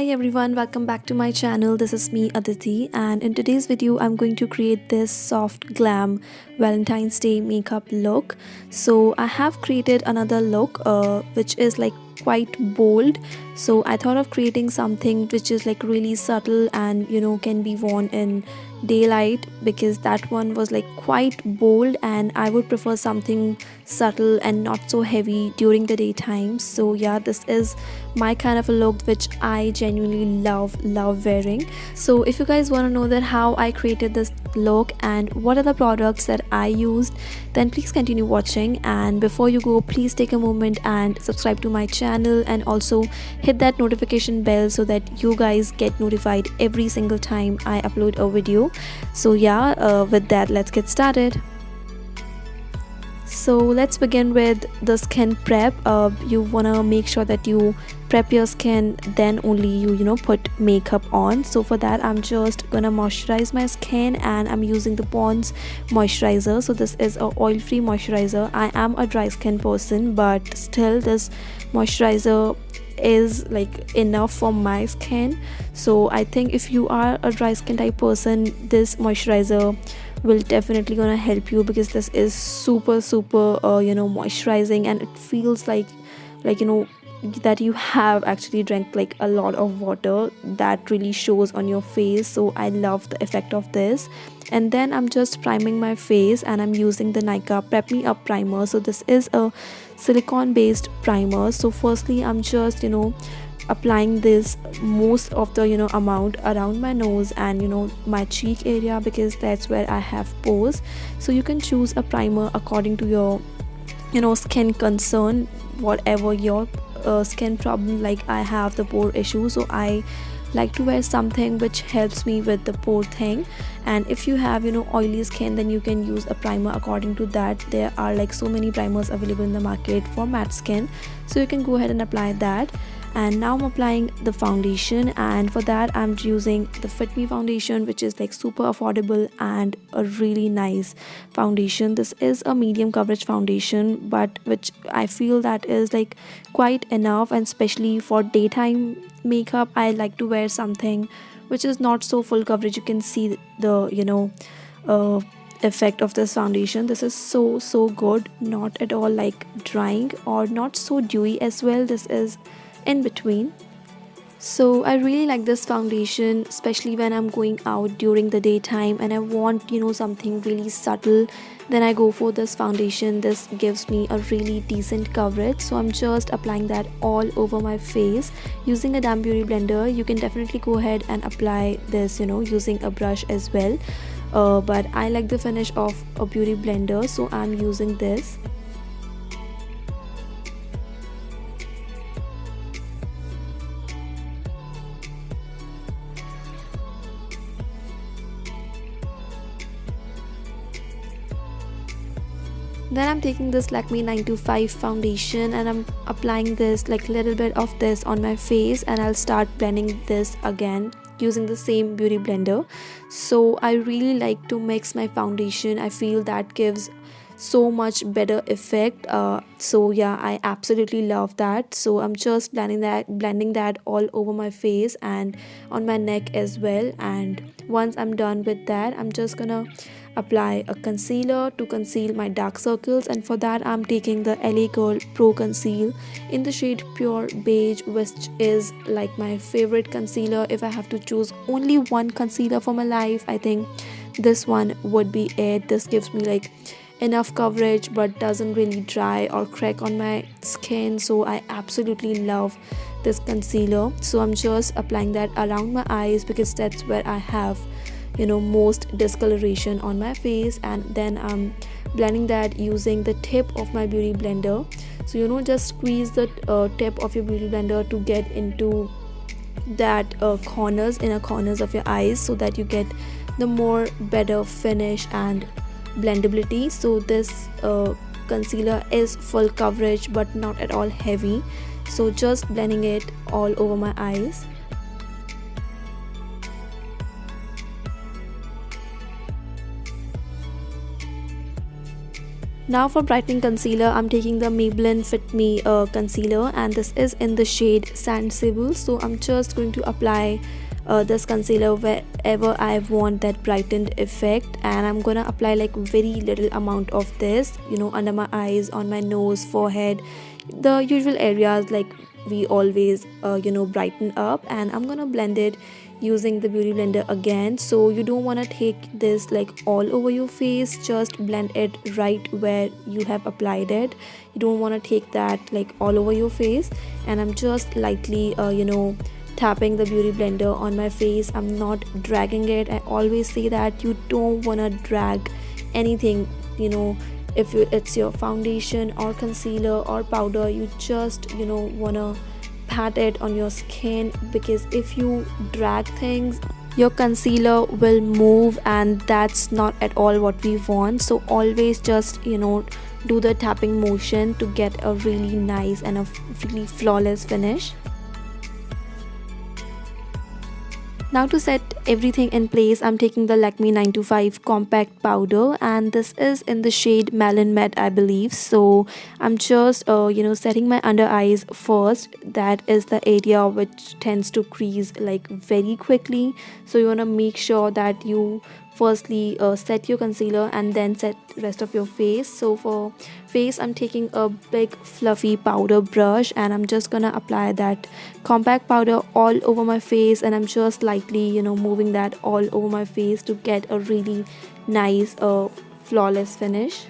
Hi everyone, welcome back to my channel. This is me Aditi, and in today's video I'm going to create this soft glam Valentine's Day makeup look. So I have created another look which is like quite bold. So I thought of creating something which is like really subtle and can be worn in daylight, because that one was like quite bold and I would prefer something subtle and not so heavy during the daytime. So yeah, this is my kind of a look which I genuinely love wearing. So if you guys want to know that how I created this look and what are the products that I used, then please continue watching. And before you go, please take a moment and subscribe to my channel and also hit that notification bell so that you guys get notified every single time I upload a video. So yeah, with that, let's get started. So let's begin with the skin prep. You wanna make sure that you prep your skin, then only you put makeup on. So for that, I'm just gonna moisturize my skin and I'm using the Pond's moisturizer. So this is a oil-free moisturizer. I am a dry skin person, but still this moisturizer is like enough for my skin. So I think if you are a dry skin type person, this moisturizer will definitely gonna help you, because this is super moisturizing, and it feels like that you have actually drank like a lot of water. That really shows on your face. So I love the effect of this. And then I'm just priming my face and I'm using the nykaa Prep Me Up primer. So this is a silicone based primer. So firstly, I'm just applying this most of the amount around my nose and my cheek area, because that's where I have pores. So you can choose a primer according to your skin concern, whatever your skin problem. Like I have the pore issue, so I like to wear something which helps me with the pore thing. And if you have oily skin, then you can use a primer according to that. There are like so many primers available in the market for matte skin, so you can go ahead and apply that. And now I'm applying the foundation, and for that I'm using the Fitme foundation, which is like super affordable and a really nice foundation. This is a medium coverage foundation, but which I feel that is like quite enough, and especially for daytime makeup I like to wear something which is not so full coverage. You can see the effect of this foundation. This is so good, not at all like drying or not so dewy as well. This is in between. So I really like this foundation, especially when I'm going out during the daytime and I want something really subtle. Then I go for this foundation. This gives me a really decent coverage. So I'm just applying that all over my face using a damp beauty blender. You can definitely go ahead and apply this using a brush as well, but I like the finish of a beauty blender, so I'm using this. Then I'm taking this Lakme 925 foundation and I'm applying this like little bit of this on my face, and I'll start blending this again using the same beauty blender. So I really like to mix my foundation. I feel that gives so much better effect. So yeah, I absolutely love that. So I'm just blending that all over my face and on my neck as well. And once I'm done with that, I'm just gonna apply a concealer to conceal my dark circles, and for that I'm taking the LA Girl Pro Conceal in the shade Pure Beige, which is like my favorite concealer. If I have to choose only one concealer for my life, I think this one would be it. This gives me like enough coverage but doesn't really dry or crack on my skin. So I absolutely love this concealer. So I'm just applying that around my eyes, because that's where I have most discoloration on my face. And then I'm blending that using the tip of my beauty blender. So just squeeze the tip of your beauty blender to get into that inner corners of your eyes, so that you get the more better finish and blendability. So this concealer is full coverage but not at all heavy, so just blending it all over my eyes. Now for brightening concealer, I'm taking the Maybelline Fitme concealer, and this is in the shade Sand Sable. So I'm just going to apply this concealer wherever I want that brightened effect, and I'm gonna apply like very little amount of this, you know, under my eyes, on my nose, forehead, the usual areas like we always brighten up. And I'm gonna blend it using the beauty blender again. So you don't want to take this like all over your face, just blend it right where you have applied it. You don't want to take that like all over your face. And I'm just lightly tapping the beauty blender on my face. I'm not dragging it. I always say that you don't want to drag anything, if it's your foundation or concealer or powder. You just want to pat it on your skin, because if you drag things, your concealer will move, and that's not at all what we want. So always just do the tapping motion to get a really nice and a really flawless finish. Now to set everything in place, I'm taking the Lakme 925 compact powder, and this is in the shade Melon Matte, I believe. So I'm just setting my under eyes first. That is the area which tends to crease like very quickly. So you want to make sure that you firstly set your concealer and then set rest of your face. So for face, I'm taking a big fluffy powder brush, and I'm just gonna apply that compact powder all over my face, and I'm just lightly moving that all over my face to get a really nice flawless finish.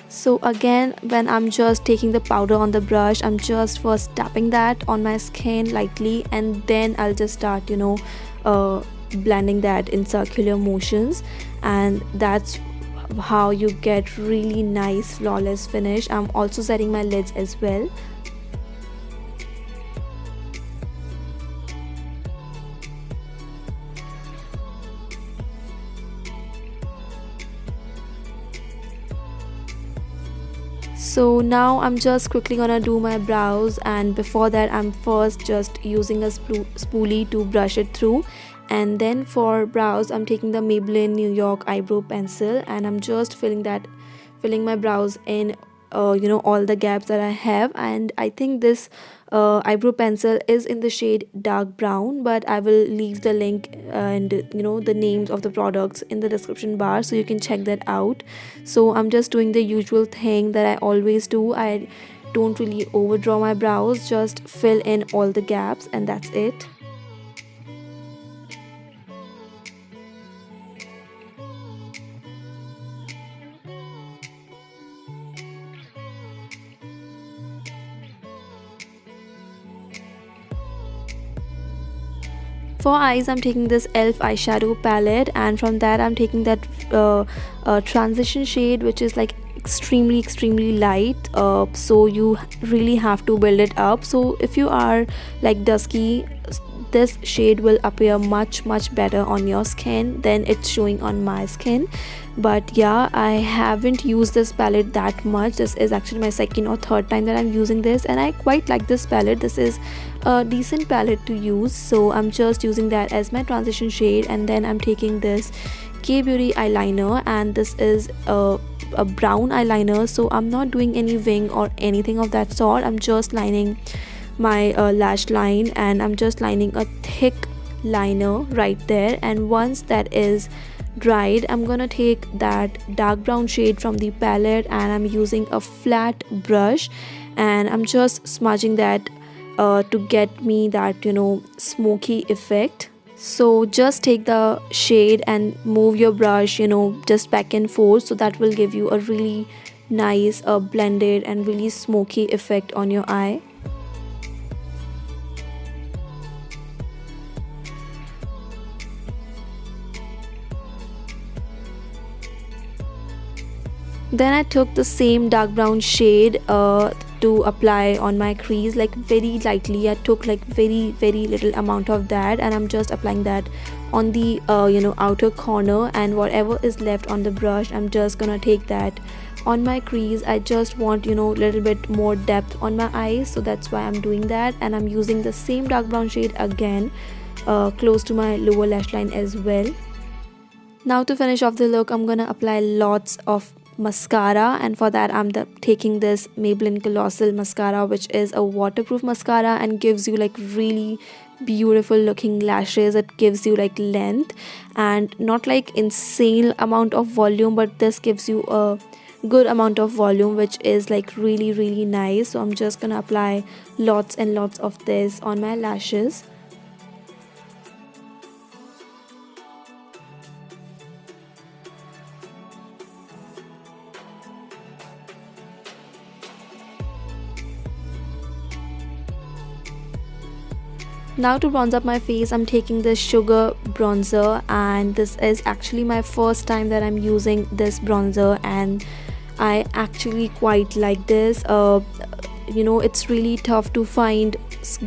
So again, when I'm just taking the powder on the brush, I'm just first tapping that on my skin lightly, and then I'll just start blending that in circular motions, and that's how you get really nice flawless finish. I'm also setting my lids as well. So now I'm just quickly gonna do my brows, and before that I'm first just using a spoolie to brush it through. And then for brows, I'm taking the Maybelline New York eyebrow pencil, and I'm just filling my brows in all the gaps that I have. And I think this eyebrow pencil is in the shade dark brown, but I will leave the link and the names of the products in the description bar, so you can check that out. So I'm just doing the usual thing that I always do. I don't really overdraw my brows, just fill in all the gaps, and that's it. For eyes, I'm taking this e.l.f. eyeshadow palette, and from that I'm taking that transition shade, which is like extremely light. So you really have to build it up. So if you are like dusky, this shade will appear much better on your skin than it's showing on my skin. But yeah, I haven't used this palette that much. This is actually my second or third time that I'm using this, and I quite like this palette. This is a decent palette to use, so I'm just using that as my transition shade. And then I'm taking this K-Beauty eyeliner, and this is a brown eyeliner. So I'm not doing any wing or anything of that sort. I'm just lining my lash line, and I'm just lining a thick liner right there. And once that is dried, I'm gonna take that dark brown shade from the palette, and I'm using a flat brush, and I'm just smudging that to get me that smoky effect. So just take the shade and move your brush just back and forth, so that will give you a really nice blended and really smoky effect on your eye. Then I took the same dark brown shade to apply on my crease, like very lightly. I took like very little amount of that, and I'm just applying that on the outer corner, and whatever is left on the brush, I'm just gonna take that on my crease. I just want little bit more depth on my eyes, so that's why I'm doing that. And I'm using the same dark brown shade again close to my lower lash line as well. Now to finish off the look, I'm gonna apply lots of mascara, and for that I'm taking this Maybelline Colossal mascara, which is a waterproof mascara and gives you like really beautiful looking lashes. It gives you like length and not like insane amount of volume, but this gives you a good amount of volume, which is like really nice. So I'm just gonna apply lots and lots of this on my lashes. Now to bronze up my face, I'm taking this sugar bronzer, and this is actually my first time that I'm using this bronzer, and I actually quite like this. You know, it's really tough to find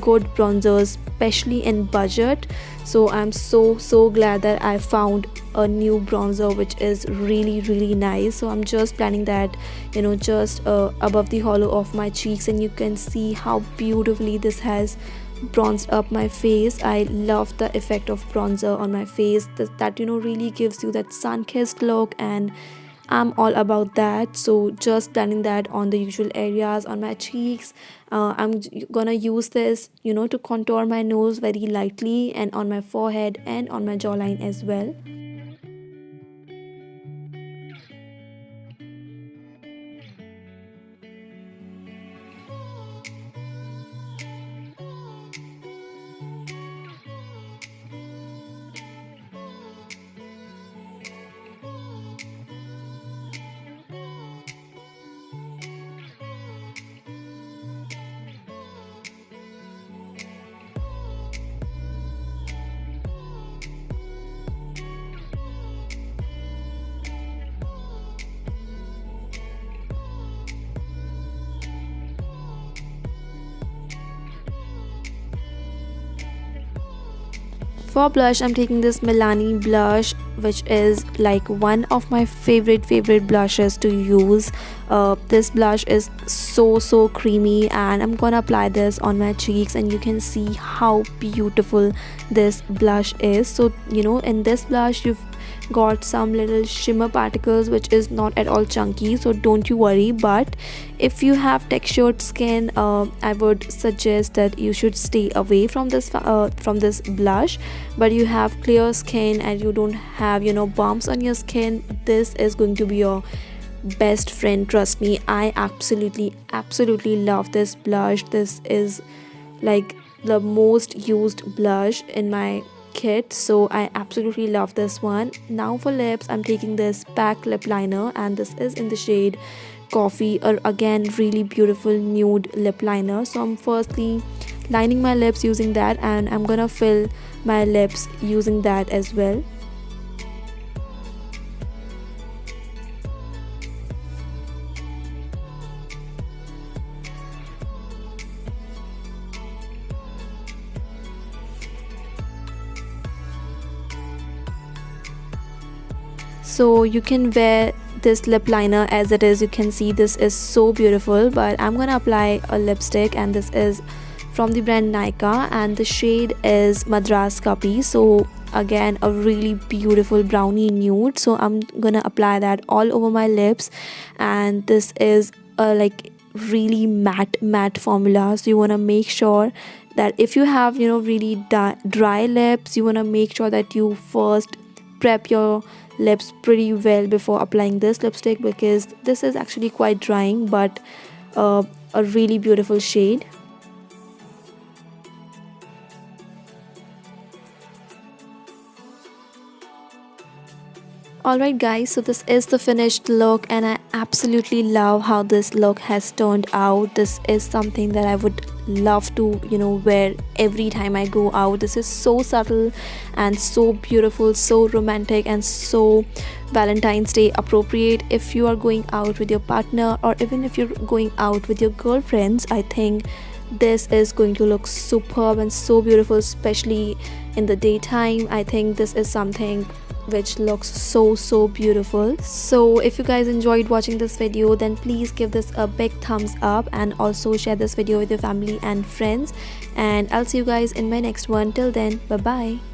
good bronzers, especially in budget. So I'm so glad that I found a new bronzer which is really nice. So I'm just planning that, you know, just above the hollow of my cheeks, and you can see how beautifully this has bronzed up my face. I love the effect of bronzer on my face, that you know really gives you that sun-kissed look, and I'm all about that. So just blending that on the usual areas on my cheeks. I'm gonna use this, you know, to contour my nose very lightly, and on my forehead and on my jawline as well. For blush, I'm taking this Milani blush, which is like one of my favorite blushes to use. This blush is so creamy, and I'm gonna apply this on my cheeks, and you can see how beautiful this blush is. So you know, in this blush you've got some little shimmer particles, which is not at all chunky, so don't you worry. But if you have textured skin, I would suggest that you should stay away from this blush. But you have clear skin and you don't have, you know, bumps on your skin, this is going to be your best friend, trust me. I absolutely love this blush. This is like the most used blush in my kit, so I absolutely love this one. Now for lips, I'm taking this pack lip liner, and this is in the shade Coffee, or again really beautiful nude lip liner. So I'm firstly lining my lips using that, and I'm gonna fill my lips using that as well. So you can wear this lip liner as it is. You can see this is so beautiful, but I'm gonna apply a lipstick, and this is from the brand Nykaa, and the shade is Madras Kaapi. So again, a really beautiful brownie nude. So I'm gonna apply that all over my lips, and this is a like really matte formula. So you want to make sure that if you have, you know, really dry lips, you want to make sure that you first prep your lips pretty well before applying this lipstick, because this is actually quite drying, but a really beautiful shade. Alright guys, so this is the finished look, and I absolutely love how this look has turned out. This is something that I would love to, you know, wear every time I go out. This is so subtle and so beautiful, so romantic, and so Valentine's Day appropriate. If you are going out with your partner, or even if you're going out with your girlfriends, I think this is going to look superb and so beautiful, especially in the daytime. I think this is something which looks so beautiful. So if you guys enjoyed watching this video, then please give this a big thumbs up, and also share this video with your family and friends, and I'll see you guys in my next one. Till then, bye bye.